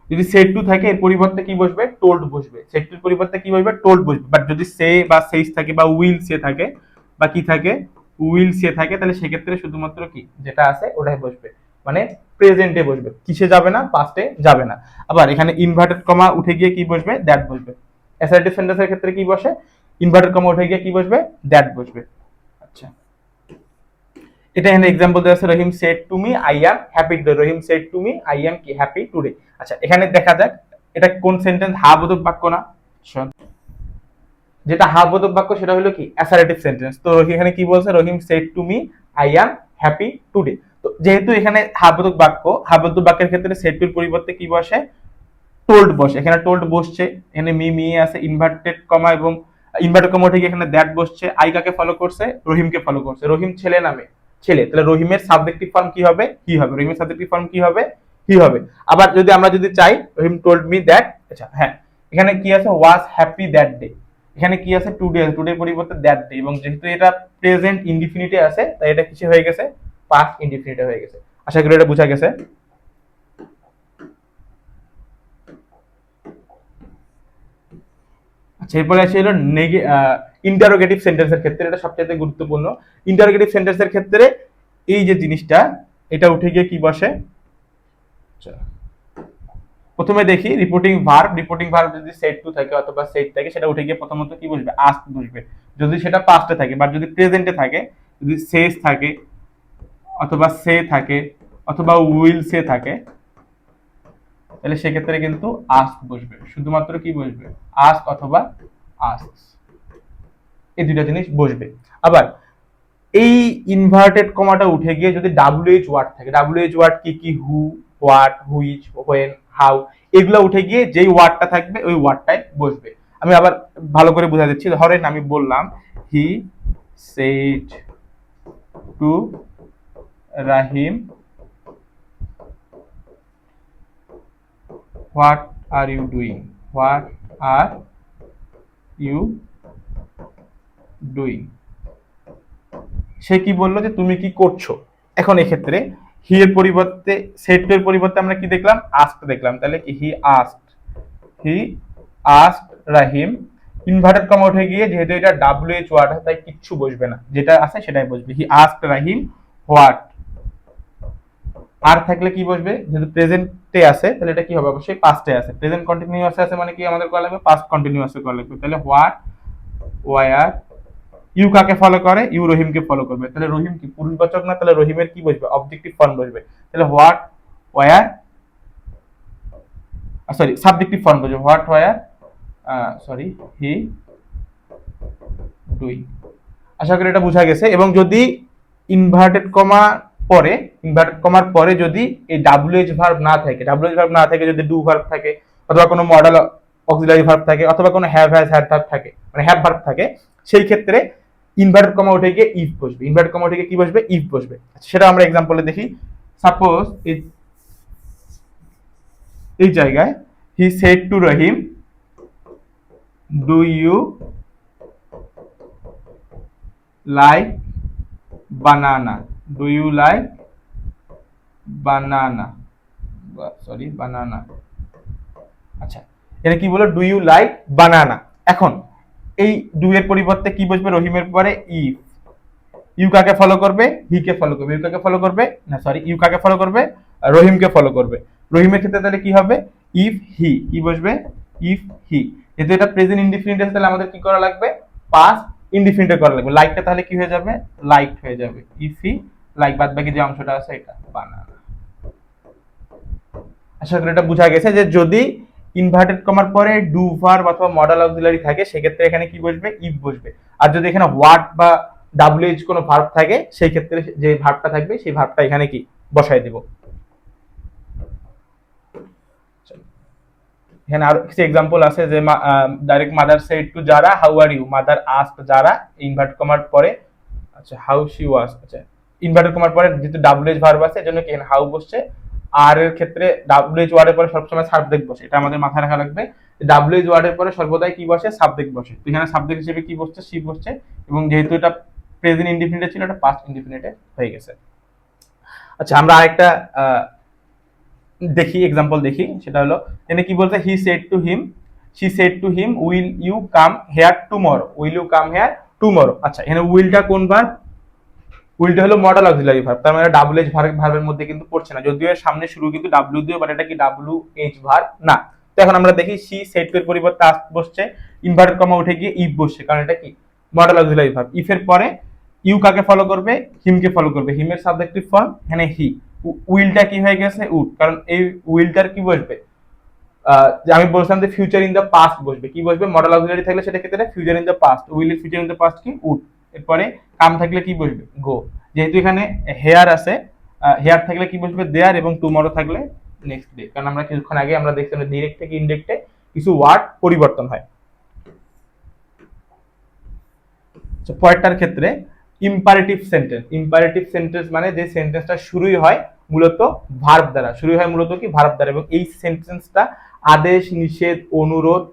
যদি সেড টু থাকে এর পরিবর্তে কি বসবে, টোল্ড বসবে। সেড টুর পরিবর্তে কি বসবে, টোল্ড বসবে। বাট যদি সে বা সেইস থাকে বা উইল সে থাকে বা কি থাকে, উইল সে থাকে, তাহলে সেক্ষেত্রে শুধুমাত্র কি যেটা আছে ওটাই বসবে, মানে প্রেজেন্টে বসবে, কিসে যাবে না, পাস্টে যাবে না। আবার এখানে ইনভার্টেড কমা উঠে গিয়ে কি বসবে, দ্যাট বসবে। অ্যাসার্টিভ সেন্টেন্সের ক্ষেত্রে কি বসে, ইনভার্টেড কমা উঠে গিয়ে কি বসবে, দ্যাট বসবে। আচ্ছা, এটা এখানে एग्जांपल দেওয়া আছে, Rahim said to me I am happy today, Rahim said to me I am কি হ্যাপি টুডে। আচ্ছা, এখানে দেখা যাক এটা কোন সেন্টেন্স, হাবোধক বাক্য না, যেটা হাবোধক বাক্য সেটা হলো কি অ্যাসার্টিভ সেন্টেন্স। তো এখানে কি বলছে, Rahim said to me I am happy today. তো যেহেতু এখানে হাবোধক বাক্য, হাবোধক বাক্যের ক্ষেত্রে সেড টুর পরিবর্তে কি বসে, টোল্ড বসে। এখানে টোল্ড বসছে, এখানে মি আছে, ইনভার্টেড কমা এবং ইনভার্টেড কমা উঠে গিয়ে এখানে দ্যাট বসছে। আই কাকে ফলো করছে, রহিমকে ফলো করছে। রহিম ছেলে নামে, ছেলে, তাহলে রহিমের সাবজেক্টিভ ফর্ম কি হবে, হি হবে। রহিমের সাবজেক্টিভ ফর্ম কি হবে, হি হবে। আবার যদি আমরা যদি চাই, রহিম টোল্ড মি দ্যাট, আচ্ছা হ্যাঁ, এখানে কি আছে, ওয়াজ হ্যাপি দ্যাট ডে, এখানে কি আছে, টুডে, টুডের পরিবর্তে দ্যাট ডে, এবং যেহেতু এটা প্রেজেন্ট ইনডিফিনিটে আছে তাই এটা কিসে হয়ে গেছে, পাস্ট ইনডিফিনিটে হয়ে গেছে। আশা করি এটা বোঝা গেছে। আচ্ছা, এরপরে আছে হলো ইন্টারোগেটিভ সেন্টেন্সের ক্ষেত্রে, এটা সবচেয়ে গুরুত্বপূর্ণ। ইন্টারোগেটিভ সেন্টেন্সের ক্ষেত্রে এই যে জিনিসটা, এটা উঠে গিয়ে কি বসে, আচ্ছা, প্রথমে দেখি রিপোর্টিং ভার্ব যদি সেড টু থাকে অথবা সেড থাকে, সেটা উঠে গিয়ে প্রথমত কি বসবে, আস্ক বসবে। যদি সেটা পাস্টে থাকে, বাট যদি প্রেজেন্টে থাকে, যদি সেজ থাকে অথবা সে থাকে অথবা উইল সে থাকে, তাহলে সেক্ষেত্রে কিন্তু আস্ক বসবে, শুধুমাত্র কি বসবে, আস্ক অথবা আস্ক, এই দুইটা জিনিস বসবে। আবার এই ইনভার্টেড কমাটা উঠে গিয়ে যদি ডাব্লিউএইচ ওয়ার্ড থাকে, ডাব্লিউএইচ ওয়ার্ড কি কি, হু, হোয়াট, হুইচ, হোয়েন, হাউ, এগুলো উঠে গিয়ে যেই ওয়ার্ডটা থাকবে ওই ওয়ার্ডটাই বসবে। আমি আবার ভালো করে বোঝা দিচ্ছি। ধরেন আমি বললাম he said to Rahim what are you doing, what are you doing. সে কি বললো যে তুমি কি করছো। এখন এক্ষেত্রে হি এর পরিবর্তে, সেড টু এর পরিবর্তে আমরা কি দেখলাম, আস্ক দেখলাম। তাহলে কি he asked Rahim, inverted comma উঠে গিয়ে যেহেতু এটা ডাব্লিউএইচ ওয়ার্ড তাই কিচ্ছু বসবে না, যেটা আছে সেটাই বসবে। হি আস্কড রাহিম হোয়াট, আর থাকলে কি বসবে, যেহেতু প্রেজেন্টে আছে তাহলে এটা কি হবে, অবশ্যই পাস্টে আছে। প্রেজেন্ট কন্টিনিউয়াস আছে মানে কি আমাদের করা লাগবে, পাস্ট কন্টিনিউয়াস করা লাগবে। তাহলে হোয়াট, ওয়ার, ইউ কাকে ফলো করে, ইউ রহিমকে ফলো করবে। তাহলে রহিম কি পুরুষবাচক না, তাহলে রহিমের কি বসবে, অবজেক্টিভ ফর্ম বসবে। তাহলে what, were, sorry subjective form বসবে, what, were, sorry he doing. আশা করি এটা বোঝা গেছে। এবং যদি ইনভার্টেড কমা পরে, ইনভার্টেড কমার পরে যদি এই ডাব্লিউএইচ ভার্ব না থাকে, ডাব্লিউএইচ ভার্ব না থাকে, যদি ডু ভার্ব থাকে অথবা কোনো মডেল অক্সিলারি ভার্ব থাকে অথবা কোনো হ্যাভ হ্যাজ হ্যাড ভার্ব থাকে, মানে হ্যাভ ভার্ব থাকে, সেই ক্ষেত্রে ইনভার্টেড কমা উঠে গিয়ে ইফ বসবে। ইনভার্টেড কমা উঠে গিয়ে কি বসবে? ইফ বসবে। সেটা আমরা এক্সাম্পলে দেখি। সাপোজ এই জায়গায় he said to Rahim, do you like banana, do you like banana, sorry banana. আচ্ছা, এটা কি বলো? Do you like banana. এখন এই ডু এর পরিবর্তে কি বসবে রহিমের পরে? ইফ। ইউ কাকে ফলো করবে? হি কে ফলো করবে। ইউ কাকে ফলো করবে? না সরি, ইউ কাকে ফলো করবে? রহিমকে ফলো করবে। রহিমের ক্ষেত্রে তাহলে কি হবে? If he. কি বসবে? If he. যেহেতু এটা প্রেজেন্ট ইনডিফিনিট আছে, তাহলে আমাদের কি করা লাগবে? পাস্ট ইনডিফিনিটে করা লাগবে। লাইকটা তাহলে কি হয়ে যাবে? লাইকড হয়ে যাবে। ইফ হি লাইক, বাদ বাকি যে অংশটা আছে এটা বানানা। আশা করি এটা বোঝা গেছে যে যদি ইনভার্টেড কমার পরে ডু ভার্ব অথবা মডেল অক্সিলারি থাকে সেক্ষেত্রে এখানে কি বসবে? ইফ বসবে। আর যদি এখানে হোয়াট বা ডাব্লিউএইচ কোনো ভার্ব থাকে সেই ক্ষেত্রে যে ভার্বটা থাকবে সেই ভার্বটা এখানে কি বসায় দেব। এখানে আরো কিছু এক্সাম্পল আছে যে direct mother said to Zara how are you, mother asked Zara invert কমার পরে, আচ্ছা হাউ শি ওয়াজ, আচ্ছা ইনভার্টেড কমার পরে যেহেতু ডাব্লিউএইচ ভার্ব আছে এজন্য কি এখানে হাউ বসছে। আর এর ক্ষেত্রে ডাব্লিউএইচ ওয়ার্ডের পরে সবসময় সাবজেক্ট বসে, এটা আমাদের মাথায় রাখা লাগবে। ডাব্লিউএইচ ওয়ার্ডের পরে সর্বদাই কি বসে? সাবজেক্ট বসে। তো এখানে সাবজেক্ট হিসেবে কি বসছে? শি বসছে। এবং যেহেতু এটা প্রেজেন্ট ইনডিফিনিটে ছিল, এটা পাস্ট ইনডিফিনিটে হয়ে গেছে। আচ্ছা, আমরা আরেকটা দেখি, এক্সাম্পল দেখি। সেটা হলো এখানে কি বলছে? He said to him, she said to him, will you come here tomorrow, will you come here tomorrow. আচ্ছা, এখানে উইলটা কোন ভার্ব? উইলটা হলো মডেল অক্সিলারি ভার্ব, তার মানে ডাব্লিউএইচ ভার্বের মধ্যে কিন্তু পড়ছে না, যদিও এর সামনে শুরু কিন্তু ডাব্লিউ দিয়ে, বাট এটা কি ডাব্লিউএইচ ভার্ব না। তো এখন আমরা দেখি শি সেড টু এর পরিবর্তে আস্ক বসছে, ইনভার্টেড কমা উঠে গিয়ে ইফ বসছে, কারণ এটা কি মডেল অক্সিলারি ভার্ব। ইফ এর পরে ইউ কাকে ফলো করবে? হিমকে ফলো করবে। হিমের সাবজেক্টিভ ফর্ম এখানে হি। উইলটা কি হয়ে গেছে? উড, কারণ এই উইলটার কি বসবে? যে আমি বলছিলাম যে ফিউচার ইন দ্য পাস্ট বসবে। কি বসবে? মডেল অক্সিলারি থাকলে সেটা ক্ষেত্রে future in the past, will এর ফিউচার ইন দ্য পাস্ট কি? উড। এরপরে কাম থাকলে কি বসবে? গো। যেহেতু এখানে হেয়ার আছে, হেয়ার থাকলে কি বসবে? দেয়ার। এবং টুমরো থাকলে নেক্সট ডে, কারণ আমরা কিছুক্ষণ আগে আমরা দেখছিলাম ডিরেক্ট থেকে ইনডিরেক্টে কিছু ওয়ার্ড পরিবর্তন হয়। পরেরটার ক্ষেত্রে ইম্পারেটিভ সেন্টেন্স। ইম্পারেটিভ সেন্টেন্স মানে যে সেন্টেন্সটা শুরুই হয় মূলত ভার্ব দ্বারা, শুরুই হয় মূলত কি ভার্ব দ্বারা, এবং এই সেন্টেন্সটা আদেশ নিষেধ অনুরোধ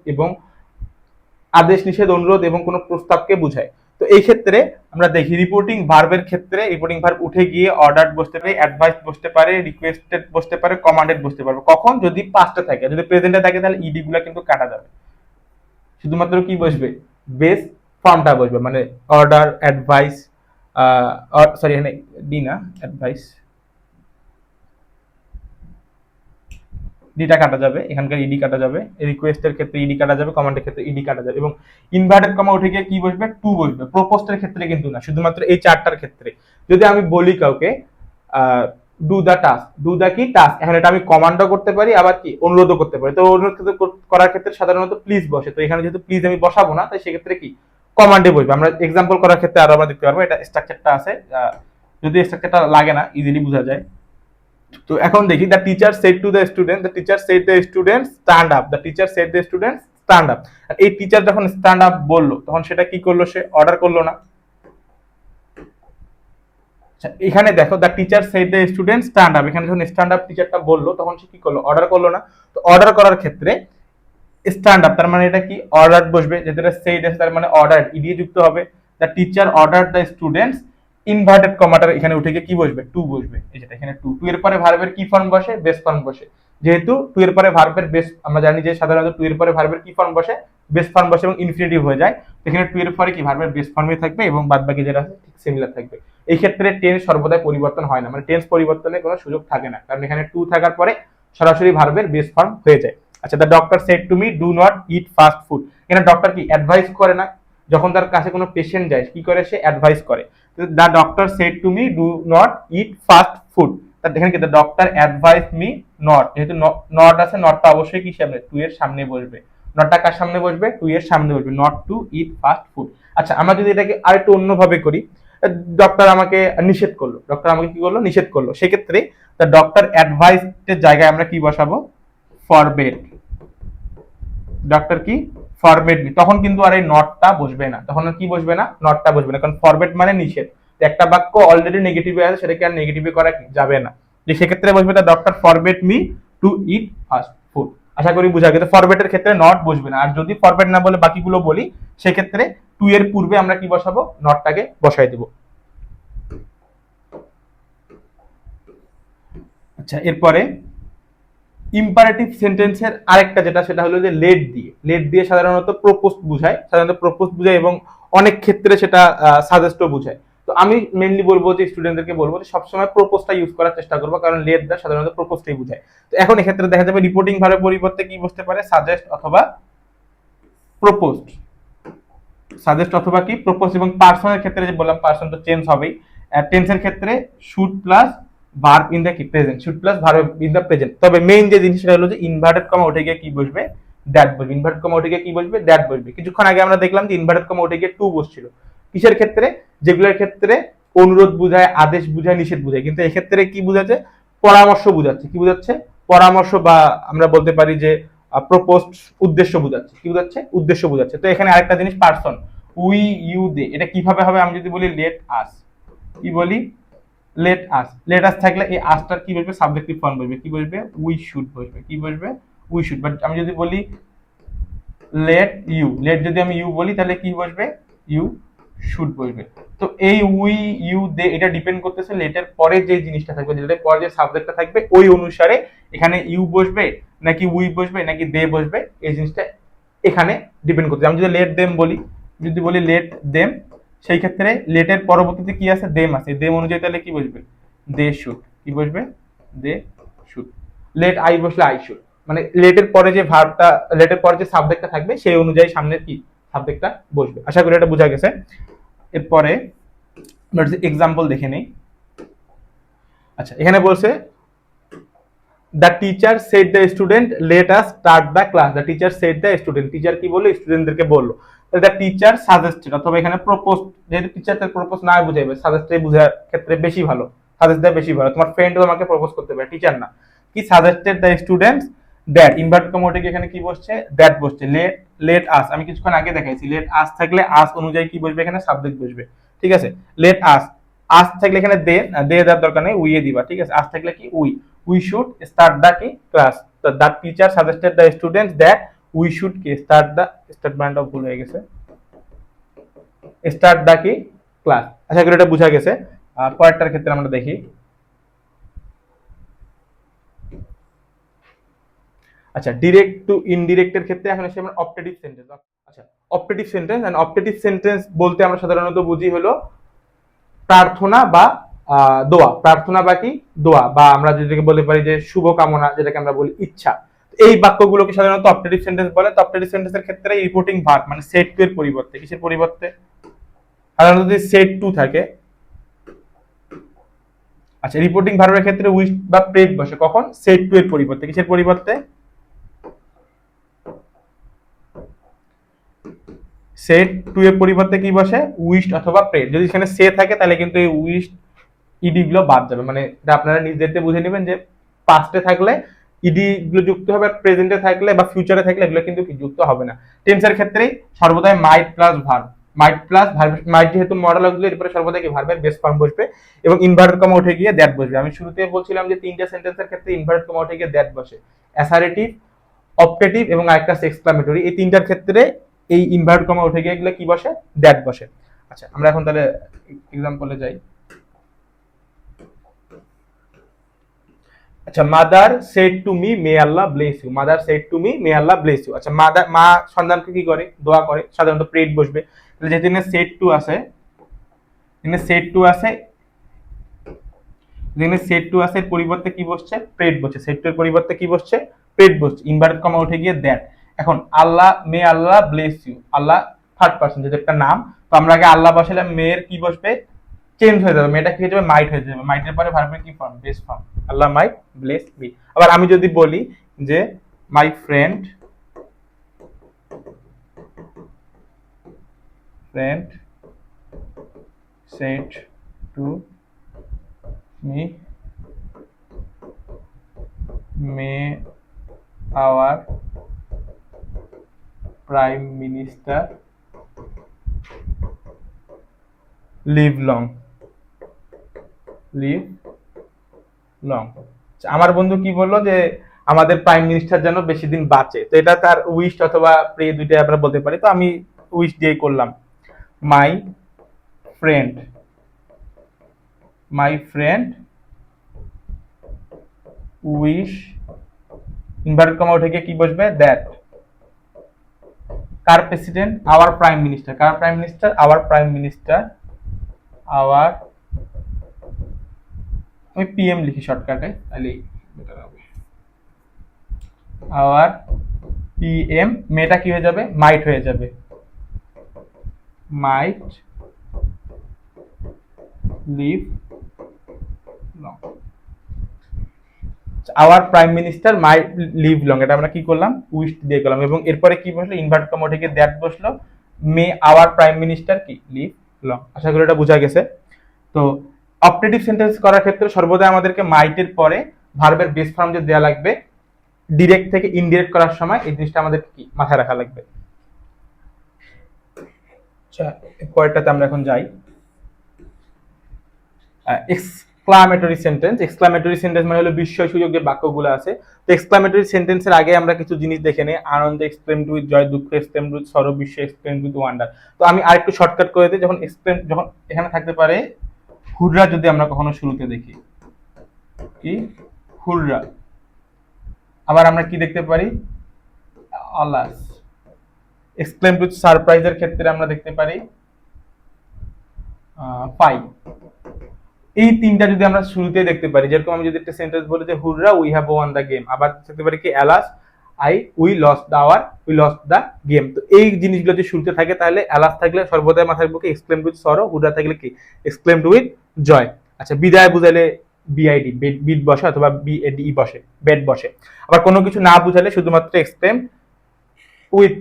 এবং কোনো প্রস্তাবকে বোঝায়। তো এই ক্ষেত্রে আমরা দেখি রিপোর্টিং ভার্বের ক্ষেত্রে রিপোর্টিং ভার্ব উঠে গিয়ে অর্ডার বসতে পারে, অ্যাডভাইস বসতে পারে, রিকোয়েস্টেড বসতে পারে, কমান্ডেড বসতে পারবে। কখন? যদি পাস্টে থাকে। যদি প্রেজেন্টে থাকে তাহলে ইডি গুলা কিন্তু কাটা যাবে, শুধুমাত্র কি বসবে? বেস ফর্মটা বসবে, মানে অর্ডার, অ্যাডভাইস, সরি এখানে ডি না, অ্যাডভাইস, ডিটা কাটা যাবে, এখানকার ইডি কাটা যাবে, রিকোয়েস্টের ক্ষেত্রে ইডি কাটা যাবে, কমান্ডের ক্ষেত্রে ইডি কাটা যাবে। এবং ইনভার্টেড কমা উঠে গিয়ে কি বসবে? টু বসবে। প্রপোস্টের ক্ষেত্রে কিন্তু না, শুধুমাত্র এই চারটার ক্ষেত্রে। যদি আমি বলি কাউকে do the task, do the কি টাস্ক, এখন এটা আমি কমান্ডও করতে পারি আবার কি অনুরোধও করতে পারি। তো অনুরোধ করার ক্ষেত্রে সাধারণত প্লিজ বসে, তো এখানে যেহেতু প্লিজ আমি বসাবো না, তাই সেক্ষেত্রে কি কমান্ডে বসবে। আমরা এক্সাম্পল করার ক্ষেত্রে আরো আমরা দেখতে পারবো, এটা স্ট্রাকচারটা আছে, যদি স্ট্রাকচারটা লাগে না, ইজিলি বোঝা যায়। তো এখন দেখি, the teacher said to the student, the teacher said the student stand up, the teacher said the student stand up. এই টিচার যখন স্ট্যান্ড আপ বললো তখন সেটা কি করলো? সে অর্ডার করলো না। এখানে দেখো the teacher said the student stand up, এখানে যখন স্ট্যান্ড আপ টিচারটা বললো তখন সে কি করলো? অর্ডার করলো না। তো অর্ডার করার ক্ষেত্রে স্ট্যান্ড আপ তার মানে এটা কি অর্ডার বসবে, যেটা সেড আছে তার মানে অর্ডার ইডি যুক্ত হবে। The teacher order the students, inverted কমাটার এখানে উঠে গিয়ে কি বসবে? টু বসবে। এই যেটা এখানে টু, টু এর পরে ভার্বের কি ফর্ম বসে? বেস ফর্ম বসে। যেহেতু টু এর পরে ভার্বের বেস, আমরা জানি যে সাধারণত টু এর পরে ভার্বের কি ফর্ম বসে? বেস ফর্ম বসে এবং ইনফিনিটিভ হয়ে যায়। এখানে টু এর পরে কি ভার্বের বেস ফর্মই থাকবে এবং বাদ বাকি যেটা আছে ঠিক সিমিলার থাকবে। এই ক্ষেত্রে টেন্স সর্বদাই পরিবর্তন হয় না, মানে টেন্স পরিবর্তনের কোনো সুযোগ থাকে না, কারণ এখানে টু থাকার পরে সরাসরি ভার্বের বেস ফর্ম হয়ে যায়। আচ্ছা, the doctor shed to me do not it fast food, এখানে ডক্টর কি অ্যাডভাইস করে না? যখন তার কাছে কোনো পেশেন্ট যায় কি করে? সে অ্যাডভাইস করে। The doctor shed to me do not it fast food, এখানে কি the doctor advice me not, যেহেতু নট আছে, নটটা অবশ্যই কি সামনে? টু এর সামনে বসবে। নটটা কার সামনে বসবে, টু এর সামনে বসবে, not to eat fast food. আচ্ছা আমরা যদি এটাকে আরেকটু অন্যভাবে করি, ডক্টর আমাকে নিষেধ করলো, ডক্টর আমাকে কি করলো, নিষেধ করলো, সেক্ষেত্রে দ্য ডক্টর অ্যাডভাইস এর জায়গায় আমরা কি বসাবো, ফরবেড। ডক্টর কি ফরবেড মি, তখন কিন্তু আর এই নটটা বসবে না, তখন আর কি বসবে না, নটটা বসবে না, কারণ ফরবেড মানে নিষেধ। একটা বাক্য অলরেডি নেগেটিভে আছে, সেটাকে আর নেগেটিভে করা যাবে না, যে সেক্ষেত্রে বসবে the doctor forbade me to eat fast food. আশা করি বুঝা গেছে, ফরবেটের ক্ষেত্রে নট বসবে না, আর যদি ফরবেট না বলে বাকিগুলো বলি, সেক্ষেত্রে টু এর পূর্বে আমরা কি বসাবো, নটটাকে বসাই দেব। আচ্ছা এরপরে ইম্পারেটিভ সেন্টেন্সের আরেকটা যেটা, সেটা হলো যে লেট দিয়ে। লেট দিয়ে সাধারণত প্রপোজ বুঝায়, সাধারণত প্রপোজ বুঝায় এবং অনেক ক্ষেত্রে সেটা সাজেস্টও বুঝায়। তো আমি মেইনলি বলবো যে স্টুডেন্টদেরকে বলবো যে সবসময় প্রপোজটা ইউজ করার চেষ্টা করবো, কারণ লেট দা সাধারণত প্রপোজটাই বুঝায়। তো এখন এক্ষেত্রে দেখা যাবে রিপোর্টিং ভার্বের পরিবর্তে কি বসতে পারে, সাজেস্ট অথবা প্রপোজড। সাজেস্ট অথবা কি প্রপোজ। এবং পার্সনের ক্ষেত্রে যে বললাম, পার্সন তো চেঞ্জ হবেই। টেন্সের ক্ষেত্রে should plus verb in the কি present, should plus verb in the present. তবে মেইন যে জিনিসটা হলো যে ইনভার্টেড কমা উঠে গিয়ে কি বসবে, দ্যাট বসবে। ইনভার্টেড কমা উঠে গিয়ে কি বসবে, দ্যাট বসবে। কিছুক্ষণ আগে আমরা দেখলাম যে ইনভার্টেড কমা উঠে গিয়ে টু বসছিল, কিসের ক্ষেত্রে, যেগুলোর ক্ষেত্রে অনুরোধ বুঝায়, আদেশ বুঝায়, নিষেধ বুঝায়। কিন্তু এক্ষেত্রে কি বুঝাচ্ছে, পরামর্শ বুঝাচ্ছে। কি বুঝাচ্ছে, পরামর্শ, বা আমরা বলতে পারি যে প্রপোজড, উদ্দেশ্য বুঝাচ্ছে। কি বুঝাচ্ছে, উদ্দেশ্য বুঝাচ্ছে। তো এখানে আরেকটা জিনিস পার্সন, উই ইউ দে, এটা কিভাবে হবে, আমি যদি বলি লেট আস, কি বলি, লেট আস। লেট আস থাকলে এই আসটার কি বসবে, সাবজেক্টিভ ফর্ম বসবে, কি বসবে, উই শুড বসবে। কি বসবে, উই শুড। বাট আমি যদি বলি লেট ইউ, লেট যদি আমি ইউ বলি তাহলে কি বসবে, ইউ শুড বসবে। তো এই উই ইউ দে এটা ডিপেন্ড করতেছে লেটের পরে যে জিনিসটা থাকবে, লেটের পরে যে সাবজেক্টটা থাকবে ওই অনুসারে এখানে ইউ বসবে নাকি উই বসবে নাকি দে বসবে, এই জিনিসটা এখানে ডিপেন্ড করতেছে। আমি যদি লেট দেম বলি, যদি বলি লেট দেম, সেই ক্ষেত্রে লেটের পরবর্তীতে কি আছে, দেম আছে। দেম অনুযায়ী তাহলে কি বসবে, দে শুড। কি বসবে, দে শুড। লেট আই বসলে আই শুড, মানে লেটের পরে যে ভার্বটা, লেটের পরে যে সাবজেক্টটা থাকবে সেই অনুযায়ী সামনের কি সাবজেক্টটা বসবে। আশা করি এটা বোঝা গেছে। এরপরে এক্সাম্পল দেখে নেই। আচ্ছা এখানে বলছে the teacher said the student let us start the class. The teacher said the student, teacher কি বললো, স্টুডেন্টদেরকে বললো। দ্য টিচার সাজেস্টেড, অথবা এখানে প্রপোজ, যেহেতু টিচার তার প্রপোজ না বুঝাইবে, সাজেস্টেড বোঝার ক্ষেত্রে বেশি ভালো, সাজেস্ট দেওয়া বেশি ভালো। তোমার ফ্রেন্ড তোমাকে প্রপোজ করতে পারে, টিচার না। কি suggested the students that, invert comma উঠে এখানে কি বসছে, দ্যাট বসছে। লেট, লেট আস আমি কিছুক্ষণ আগে দেখাইছি, লেট আস থাকলে আস অনুযায়ী কি বসবে, এখানে সাবজেক্ট বসবে। ঠিক আছে, লেট আস, আস থাকলে এখানে দে, দে দেওয়ার দরকার নেই, উইয়ে দিবা। ঠিক আছে, আস থাকলে কি we, we should start the কি class. The teacher suggested the students that we should কি স্টার্ট দ্য, স্টেটমেন্ট অফ ভুল হয়ে গেছে, স্টার্ট দ্য কি ক্লাস। আশা করি এটা বোঝা গেছে। পরেরটার ক্ষেত্রে আমরা দেখি। আচ্ছা ডিরেক্ট টু ইনডিরেক্ট এর ক্ষেত্রে এখন এসে আমরা অপটেটিভ সেন্টেন্স। আচ্ছা optative sentence, and optative sentence বলতে আমরা সাধারণত বুঝি হলো প্রার্থনা বা দোয়া। প্রার্থনা বা কি, দোয়া, বা আমরা যেটাকে বলতে পারি যে শুভকামনা, যেটাকে আমরা বলি ইচ্ছা। এই বাক্যগুলোকে সাধারণত অপটেটিভ সেন্টেন্স বলে। তো অপটেটিভ সেন্টেন্সের ক্ষেত্রে রিপোর্টিং ভার্ব মানে সেট টু এর পরিবর্তে, কিসের পরিবর্তে, সাধারণত যদি সেট টু থাকে। আচ্ছা রিপোর্টিং ভার্বের ক্ষেত্রে উইশ বা প্রেড বসে কখন, সেট টু এর পরিবর্তে। কিসের পরিবর্তে, সেট টু এর পরিবর্তে কি বসে, উইশ অথবা প্রেড। যদি এখানে সে থাকে তাহলে কিন্তু এই উইশ ইডি গুলো বাদ যাবে, মানে এটা আপনারা নিজেদেরকে বুঝে নেবেন যে পাস্টে থাকলে ইডি গুলো যুক্ত হবে, প্রেজেন্টে থাকলে বা ফিউচারে থাকলে এগুলো কিন্তু যুক্ত হবে না। টেন্সের ক্ষেত্রে সর্বদাই might plus verb, might plus verb, might যেহেতু মডেল হয়ে গেল, এরপরে সর্বদা কি ভার্বের বেস ফর্ম বসবে এবং ইনভার্টেড কমা উঠে গিয়ে দ্যাট বসবে। আমি শুরুতে বলছিলাম যে তিনটা সেন্টেন্সের ক্ষেত্রে ইনভার্টেড কমা উঠে গিয়ে দ্যাট বসে, অ্যাসারেটিভ, অপটেটিভ এবং আরেকটা এক্সক্লামেটরি। এই তিনটার ক্ষেত্রে এই ইনভার্টেড কমা উঠে গিয়ে এগুলো কি বসে, দ্যাট বসে। আচ্ছা আমরা এখন তাহলে এক্সাম্পলে যাই। আচ্ছা mother said to me may Allah bless you, mother said to me may Allah bless you. আচ্ছা মাদার, মা সন্তানকে কি করে, দোয়া করে, সাধারণত প্রেড বসবে। তাহলে যেহেতু এখানে সেড টু আছে, এখানে সেড টু আছে, যেখানে সেড টু আছে এর পরিবর্তে কি বসছে, প্রেড বসছে। সেড টু এর পরিবর্তে কি বসছে, প্রেড বসছে, ইনভার্টেড কমা উঠে গিয়ে দ্যাট। এখন Allah, may Allah bless you, Allah third person যেহেতু একটা নাম, তো আমরা আগে আল্লাহ বসালে মেয়ের কি বসবে, চেঞ্জ হয়ে যাবে, মেয়েটা কি হয়ে যাবে, মাইট হয়ে যাবে। মাইটের পরে ভার্বের কি ফর্ম, বেস ফর্ম, আল্লাহ মাইট ব্লেস মি। আবার আমি যদি বলি যে my friend friend said to me, may our prime minister live long. আমার বন্ধু কি বললো যে আমাদের প্রাইম মিনিস্টার যেন বেশি দিন বাঁচে, তো এটা তার উইশ অথবা প্রে দুইটাই আমরা বলতে পারি, তো আমি উইশ দিয়ে করলাম। My friend wish, inverted comma উঠে গিয়ে কি বসবে, দ্যাট কার president, our prime minister, our, আমি পিএম লিখি শর্টকাটে, তাহলে বেটার হবে। আওয়ার পিএম, মেটা কি হয়ে যাবে, মাইট হয়ে যাবে, might live long. Our prime minister might live long, এটা আমরা কি করলাম, উইশ দিয়ে করলাম, এবং এরপরে কি বসলো, ইনভার্ট কমা থেকে দ্যাট বসলো, মে আওয়ার প্রাইম মিনিস্টার কি লিভ লং। আশা করি এটা বোঝা গেছে। তো অপারেটিভ সেন্টেন্স করার ক্ষেত্রে সর্বদা আমাদেরকে মাইটের পরে ভার্বের বেস ফর্ম যে দেওয়া লাগবে, ডিরেক্ট থেকে ইনডিরেক্ট করার সময় এই জিনিসটা আমাদের কি মাথায় রাখা লাগবে। আচ্ছা, পরেরটাতে আমরা এখন যাই। এক্সক্লামেটরি সেন্টেন্স মানে হলো বিস্ময় সূচক যে বাক্যগুলো আছে। তো এক্সক্লামেটরি সেন্টেন্সের আগে আমরা কিছু জিনিস দেখে নেই। আনন্দ এক্সপ্লেমড উইথ জয়, দুঃখ এক্সপ্লেমড উইথ সরো, বিস্ময় এক্সপ্লেমড উইথ ওয়ান্ডার। তো আমি আরেকটু শর্টকাট করে দিই, যখন এখানে থাকতে পারে হুররা, যদি আমরা কখনো শুরুতে দেখি কি হুররা, আবার আমরা কি দেখতে পারি, আলাস। এক্সপ্লেমড উইথ সারপ্রাইজের ক্ষেত্রে আমরা দেখতে পারি ফাই। এই তিনটা যদি আমরা শুরুতে দেখতে পারি, যেরকম আমি যদি একটা সেন্টেন্স বলি যে হুররা we have one the game, আবার দেখতে পারি কি alas we lost the game. তো এই জিনিসগুলো যদি শুরুতে থাকে তাহলে অ্যালাস থাকলে সর্বদাই মাথায় রাখবো কি এক্সক্লেমড উইথ সরো, হুররা থাকলে কি এক্সক্লেমড উইথ জয়। আচ্ছা, বিদায় বুঝাইলে বিআইডি বিট বসে অথবা বিএডি বসে, বেড বসে। আবার কোনো কিছু না বুঝালে শুধুমাত্র এক্সক্লেম উইথ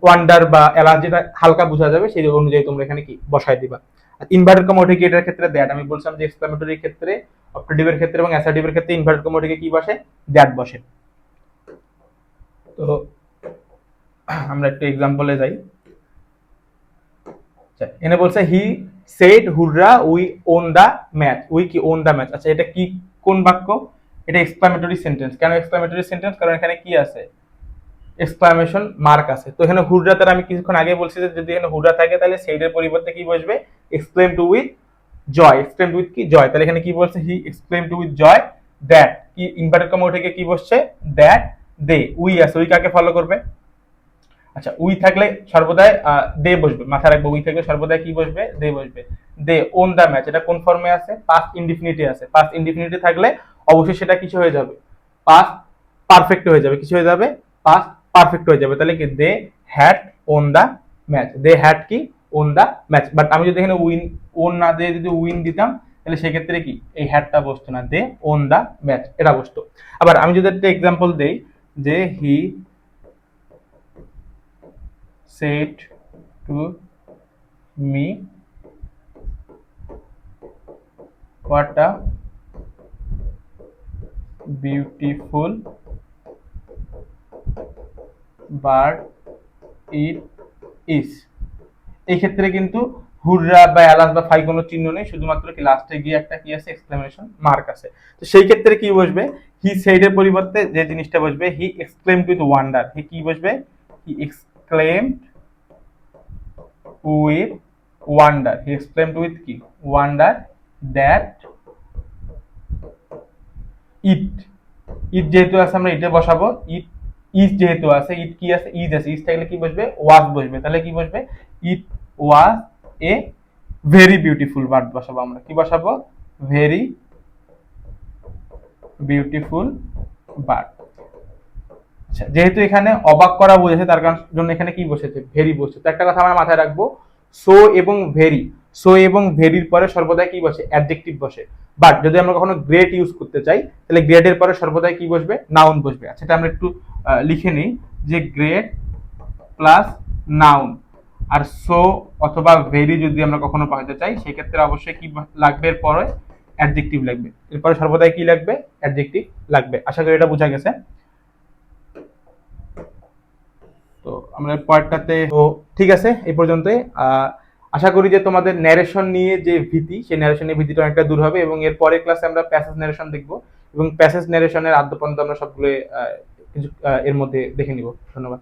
ওয়ান্ডার বা অ্যালাস, যেটা হালকা বোঝা যাবে সেই অনুযায়ী তোমরা এখানে কি বসাই দিবা। ইনভার্টেড কমা উঠে কি এটার ক্ষেত্রে দ্যাট, আমি বলছিলাম যে এক্সক্লামেটরির ক্ষেত্রে, অপারেটিভের ক্ষেত্রে এবং অ্যাসার্টিভের ক্ষেত্রে ইনভার্টেড কমা উঠে কি বসে, দ্যাট বসে। তো আমরা একটু এক্সাম্পলে যাই। এখানে বলছে he said hurrah we won the match, we কি ওন দা ম্যাচ। আচ্ছা, এটা কি কোন বাক্য, এটা এক্সক্লামেটরি সেন্টেন্স। কেন এক্সক্লামেটরি সেন্টেন্স, কারণ এখানে কি আছে, এক্সক্লামেশন মার্ক আছে। তো এখানে হুররা, তার আমি কিছুক্ষণ আগে বলছি যে যদি এখানে হুররা থাকে তাহলে সেইডের পরিবর্তে কি বসবে, exclaimed with joy, exclaimed with কি জয়। তাহলে এখানে কি বলছে, he exclaimed with joy that, কি ইনভার্টেড কমা উঠে কি বসছে, দ্যাট দে, উই আছে, উই কাকে ফলো করবে। আচ্ছা, উই থাকলে সর্বদাই দে বসবে, মাথায় রাখবো, উই থাকলে সর্বদাই কি বসবে, দে বসবে। দে ওন দা ম্যাচ, এটা কোন ফর্মে আছে, পাস্ট ইনডিফিনিটি আছে। পাস্ট ইনডিফিনিটি থাকলে অবশ্যই সেটা কিছু হয়ে যাবে, পাস্ট পারফেক্ট হয়ে যাবে, কিছু হয়ে যাবে, পাস্ট পারফেক্ট হয়ে যাবে। তাহলে কি they had won the match, they had কি ওন দা ম্যাচ। বাট আমি যদি এখানে উইন ওন না দিয়ে যদি উইন দিতাম তাহলে সেক্ষেত্রে কি এই হ্যাডটা বসতো না, দে ওন দা ম্যাচ এটা বসতো। আবার আমি যদি একটা এক্সাম্পল দেই যে হি said to me, what a beautiful bird it is। এই ক্ষেত্রে কিন্তু হুররা বা অ্যালাস বা ফাই কোনো চিহ্ন নেই, শুধুমাত্র কি লাস্টে গিয়ে একটা কি আছে, এক্সক্লেমেশন মার্ক আছে। তো সেই ক্ষেত্রে কি বসবে, হি সেড এর পরিবর্তে যে জিনিসটা বসবে, হি এক্সক্লেমড উইথ ওয়ান্ডার, হি কি বসবে, he exclaimed with wonder, he exclaimed with কি wonder that it যেহেতু আছে আমরা এটা বসাবো, it is যেহেতু আছে, it কি আছে, is আছে, is থাকলে কি বসবে, was বসবে। তাহলে কি বসবে, it was a very beautiful bird বসাবো আমরা, কি বসাবো, very beautiful bird। আচ্ছা, যেহেতু এখানে অবাক করা বোঝাচ্ছে তার জন্য এখানে কি বসেছে, ভেরি বসেছে। তো একটা কথা আমরা মাথায় রাখবো, সো এবং ভেরির পরে সর্বদাই কি বসে, অ্যাডজেক্টিভ বসে। বাট যদি আমরা কখনো গ্রেট ইউজ করতে চাই তাহলে গ্রেটের পরে সর্বদাই কি বসবে, নাউন বসবে। আচ্ছা, এটা আমরা একটু লিখে নিই যে গ্রেট প্লাস নাউন আর সো অথবা ভেরি যদি আমরা কখনো পাঠাতে চাই সেক্ষেত্রে অবশ্যই কি লাগবে, এরপরে অ্যাডজেক্টিভ লাগবে, এরপরে সর্বদাই কি লাগবে, অ্যাডজেক্টিভ লাগবে। আশা করি এটা বোঝা গেছে। তো আমরা পরেরটাতে, তো ঠিক আছে এই পর্যন্তই। আশা করি যে তোমাদের ন্যারেশন নিয়ে যে ভীতি, সেই ন্যারেশনের ভীতিটা অনেকটা দূর হবে, এবং এর পরের ক্লাসে আমরা প্যাসেজ ন্যারেশন দেখবো, এবং প্যাসেজ ন্যারেশনের আদ্যপন্ত আমরা সবগুলো কিছু এর মধ্যে দেখে নিব। ধন্যবাদ।